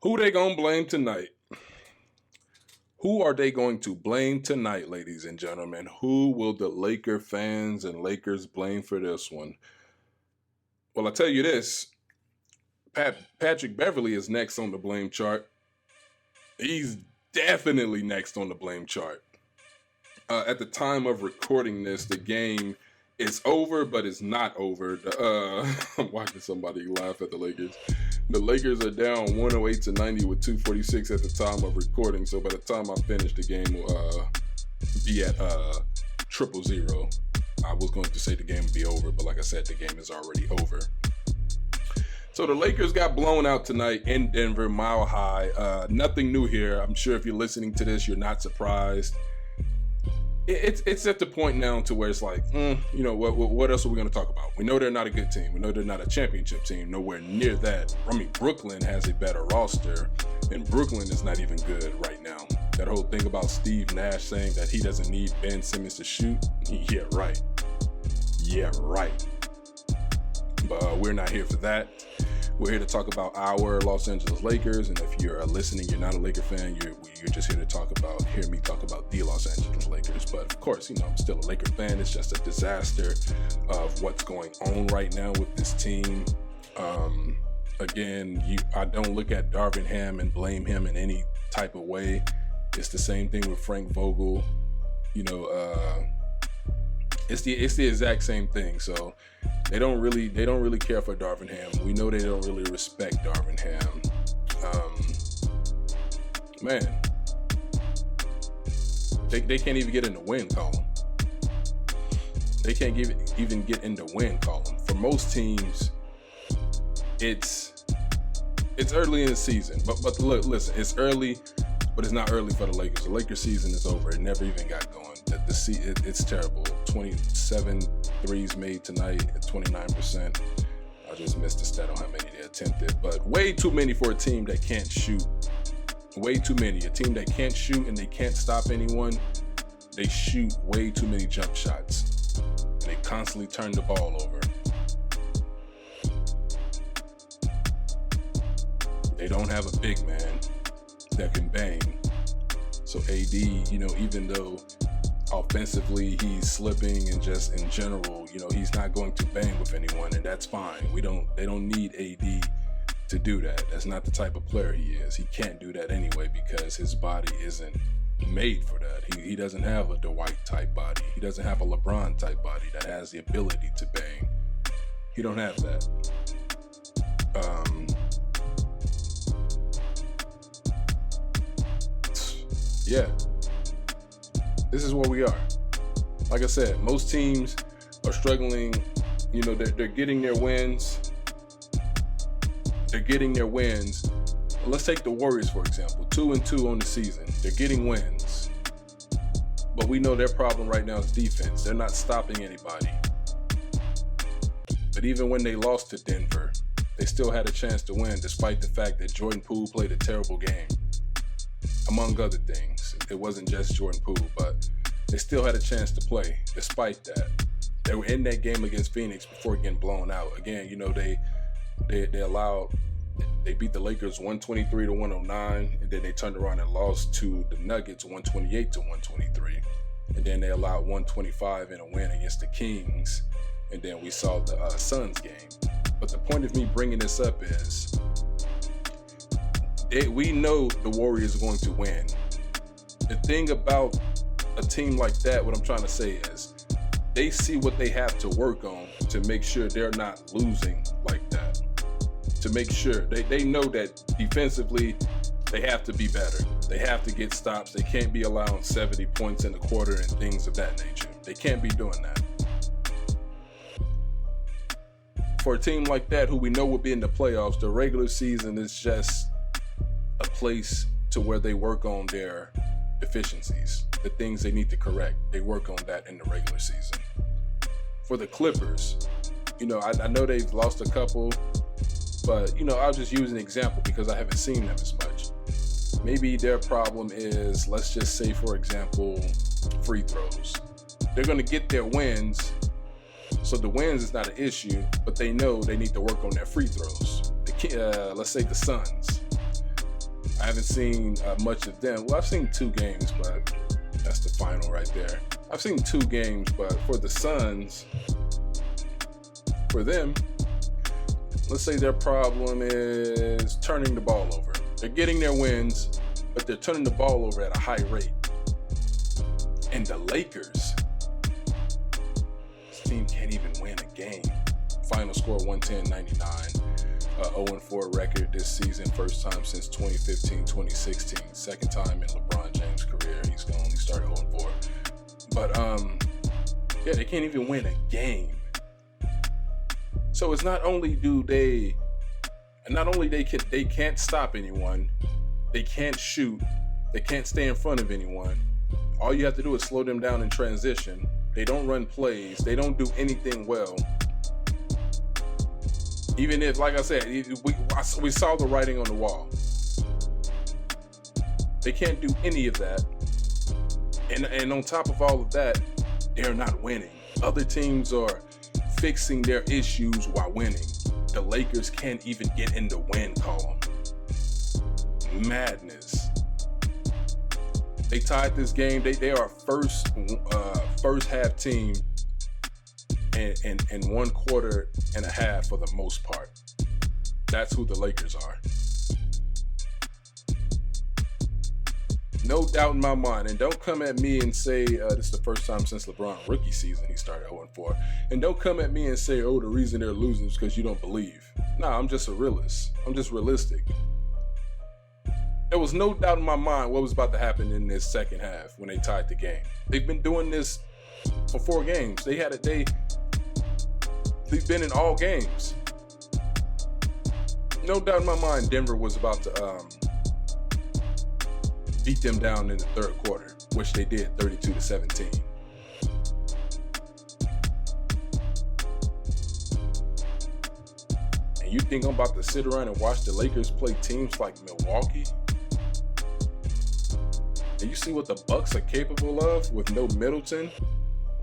Who they gonna blame tonight? Who are they going to blame tonight, ladies and gentlemen? Who will the Laker fans and Lakers blame for this one? Well, I'll tell you this. Patrick Beverley is next on the blame chart. He's definitely next on the blame chart. At the time of recording this, the game is over, but it's not over. I'm watching somebody laugh at the Lakers. The Lakers are down 108-90 with 2:46 at the time of recording. So by the time I finish, the game will be at 0-0. I was going to say the game would be over, but like I said, the game is already over. So the Lakers got blown out tonight in Denver, Mile High. Nothing new here. I'm sure if you're listening to this, you're not surprised. It's at the point now to where it's like, what else are we going to talk about? We know they're not a good team. We know they're not a championship team. Nowhere near that. I mean, Brooklyn has a better roster, and Brooklyn is not even good right now. That whole thing about Steve Nash saying that he doesn't need Ben Simmons to shoot. Yeah, right. But we're not here for that. We're here to talk about our Los Angeles Lakers, and if you're listening, you're not a Laker fan, you're just here to hear me talk about the Los Angeles Lakers. But of course, I'm still a Laker fan. It's just a disaster of what's going on right now with this team. I don't look at Darvin Ham and blame him in any type of way. It's the same thing with Frank Vogel. It's the exact same thing. So they don't really care for Darvin Ham. We know they don't really respect Darvin Ham. They can't even get in the win column. They can't even get in the win column. For most teams, it's early in the season. But look, listen, it's early, but it's not early for the Lakers. The Lakers season is over. It never even got going. It's terrible. 27 threes made tonight at 29%. I just missed the stat on how many they attempted, but way too many for a team that can't shoot. Way too many. A team that can't shoot and they can't stop anyone, they shoot way too many jump shots. And they constantly turn the ball over. They don't have a big man that can bang. So AD, even though offensively he's slipping and just in general, he's not going to bang with anyone, and that's fine. They don't need AD to do that. That's not the type of player he is. He can't do that anyway because his body isn't made for that. He doesn't have a Dwight type body. He doesn't have a LeBron type body that has the ability to bang. He don't have that. Yeah. This is where we are. Like I said, most teams are struggling. They're getting their wins. Let's take the Warriors, for example. 2-2 on the season. They're getting wins. But we know their problem right now is defense. They're not stopping anybody. But even when they lost to Denver, they still had a chance to win despite the fact that Jordan Poole played a terrible game. Among other things. It wasn't just Jordan Poole, but they still had a chance to play despite that. They were in that game against Phoenix before getting blown out. Again, they beat the Lakers 123-109, and then they turned around and lost to the Nuggets 128-123. And then they allowed 125 in a win against the Kings, and then we saw the Suns game. But the point of me bringing this up is we know the Warriors are going to win. The thing about a team like that, what I'm trying to say is they see what they have to work on to make sure they're not losing like that. To make sure they know that defensively they have to be better. They have to get stops. They can't be allowing 70 points in a quarter and things of that nature. They can't be doing that. For a team like that, who we know will be in the playoffs, the regular season is just a place to where they work on their deficiencies, the things they need to correct. They work on that in the regular season. For the Clippers, I know they've lost a couple, but I'll just use an example because I haven't seen them as much. Maybe their problem is, let's just say, for example, free throws. They're going to get their wins, so the wins is not an issue, but they know they need to work on their free throws. Let's say the Suns. I haven't seen much of them. Well, I've seen 2 games, but that's the final right there. I've seen 2 games, but for the Suns, for them, let's say their problem is turning the ball over. They're getting their wins, but they're turning the ball over at a high rate. And the Lakers, this team can't even win a game. Final score 110-99. 0-4 record this season. First time since 2015-2016. Second time in LeBron James' career. He started 0-4. But yeah, they can't even win a game. So it's not only they can't stop anyone, they can't shoot, they can't stay in front of anyone. All you have to do is slow them down in transition. They don't run plays. They don't do anything well. Even if, like I said, we saw the writing on the wall. They can't do any of that. And on top of all of that, they're not winning. Other teams are fixing their issues while winning. The Lakers can't even get in the win column. Madness. They tied this game. They are first half team in 1 quarter and a half for the most part. That's who the Lakers are. No doubt in my mind. And don't come at me and say this is the first time since LeBron rookie season he started 0-4. And don't come at me and say, oh, the reason they're losing is because you don't believe. Nah, I'm just a realist. I'm just realistic. There was no doubt in my mind what was about to happen in this second half when they tied the game. They've been doing this for 4 games. They've been in all games. No doubt in my mind Denver was about to beat them down in the third quarter, which they did, 32-17. And you think I'm about to sit around and watch the Lakers play teams like Milwaukee? And you see what the Bucks are capable of with no Middleton?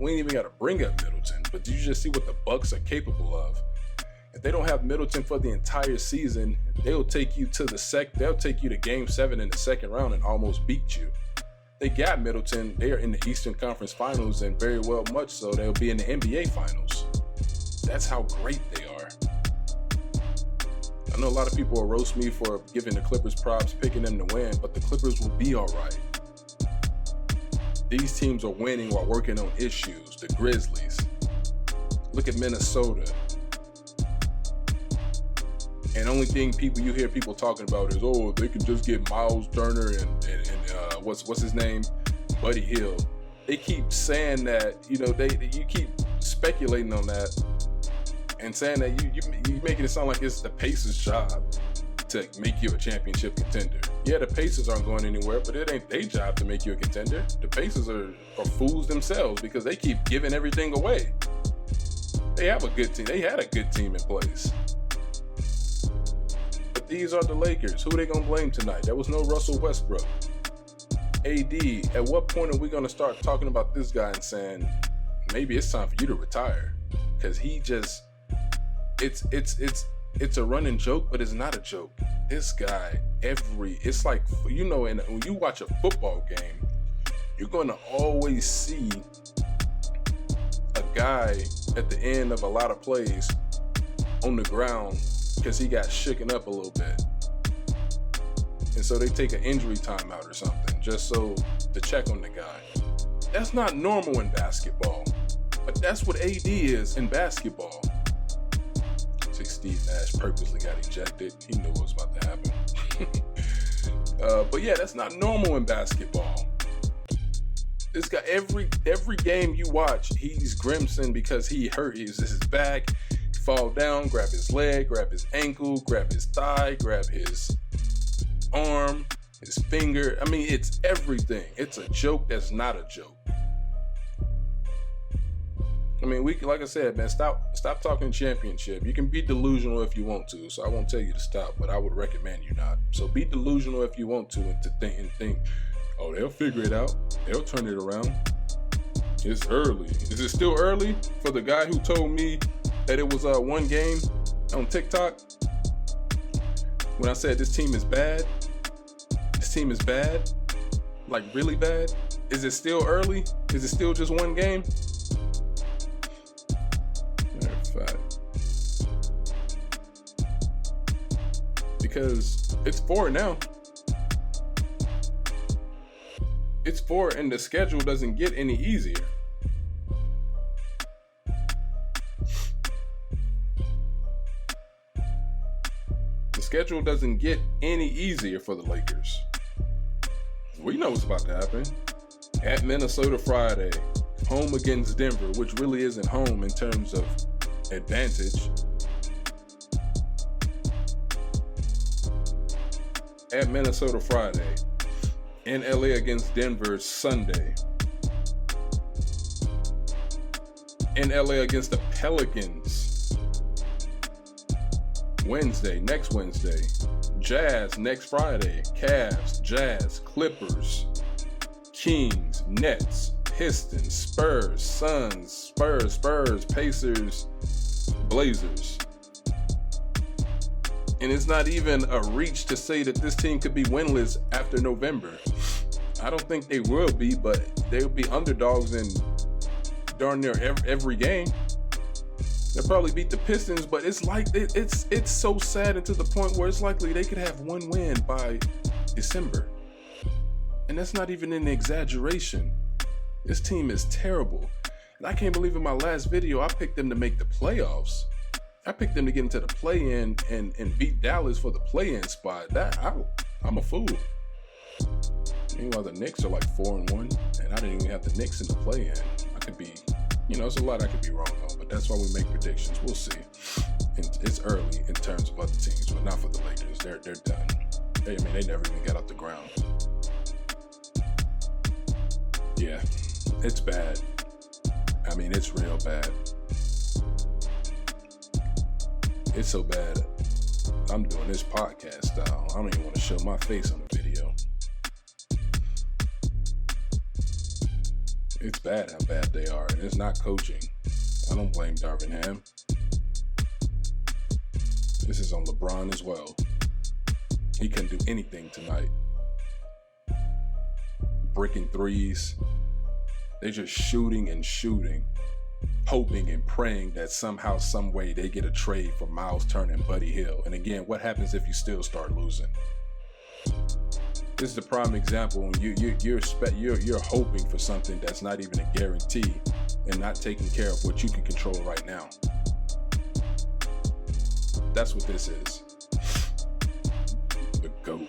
We ain't even got to bring up Middleton, but did you just see what the Bucks are capable of? If they don't have Middleton for the entire season, they'll take you to Game 7 in the second round and almost beat you. They got Middleton. They are in the Eastern Conference Finals, and very well much so they'll be in the NBA Finals. That's how great they are. I know a lot of people will roast me for giving the Clippers props, picking them to win, but the Clippers will be all right. These teams are winning while working on issues. The Grizzlies. Look at Minnesota. And the only thing you hear people talking about is, oh, they can just get Miles Turner and what's his name, Buddy Hill. They keep saying that, you keep speculating on that and saying that you making it sound like it's the Pacers' job to make you a championship contender. Yeah, the Pacers aren't going anywhere, but it ain't their job to make you a contender. The Pacers are fools themselves because they keep giving everything away. They have a good team. They had a good team in place. But these are the Lakers. Who are they going to blame tonight? There was no Russell Westbrook. AD, at what point are we going to start talking about this guy and saying, maybe it's time for you to retire? Because he just, it's a running joke, but it's not a joke. This guy, it's like, when you watch a football game, you're going to always see a guy at the end of a lot of plays on the ground because he got shooken up a little bit. And so they take an injury timeout or something just so to check on the guy. That's not normal in basketball, but that's what AD is in basketball. See, Steve Nash purposely got ejected. He knew what was about to happen. But yeah, that's not normal in basketball. This guy, every game you watch, he's grimacing because he hurt. He's his back, fall down, grab his leg, grab his ankle, grab his thigh, grab his arm, his finger. I mean, it's everything. It's a joke that's not a joke. I mean, like I said, man, stop talking championship. You can be delusional if you want to, so I won't tell you to stop, but I would recommend you not. So be delusional if you want to and think, oh, they'll figure it out. They'll turn it around. It's early. Is it still early for the guy who told me that it was one game on TikTok when I said this team is bad? team is bad? Like really bad? Is it still early? Is it still just one game? Matter of fact. Because it's 4 now. It's 4 and the schedule doesn't get any easier. The schedule doesn't get any easier for the Lakers. We know what's about to happen. At Minnesota Friday, home against Denver, which really isn't home in terms of advantage. At Minnesota Friday. In LA against Denver Sunday. In LA against the Pelicans Wednesday, next Wednesday. Jazz next Friday. Cavs, Jazz, Clippers, Kings, Nets, Pistons, Spurs, Suns, Spurs, Pacers, Blazers. And it's not even a reach to say that this team could be winless after November. I don't think they will be, but they'll be underdogs in darn near every game. They'll probably beat the Pistons, but it's like it's so sad and to the point where it's likely they could have one win by December. And that's not even an exaggeration. This team is terrible. And I can't believe in my last video I picked them to make the playoffs. I picked them to get into the play-in and beat Dallas for the play-in spot. I'm a fool. Meanwhile, the Knicks are like 4-1, and I didn't even have the Knicks in the play-in. I could be, there's a lot I could be wrong on, but that's why we make predictions. We'll see. And it's early in terms of other teams, but not for the Lakers. They're done. They never even got off the ground. Yeah, it's bad. It's real bad. It's so bad, I'm doing this podcast style. I don't even want to show my face on the video. It's bad how bad they are, and it's not coaching. I don't blame Darvin Ham. This is on LeBron as well. He couldn't do anything tonight. Bricking threes. They're just shooting and shooting. Hoping and praying that somehow, some way they get a trade for Miles Turner and Buddy Hield. And again, what happens if you still start losing? This is the prime example when you're hoping for something that's not even a guarantee and not taking care of what you can control right now. That's what this is. The GOAT.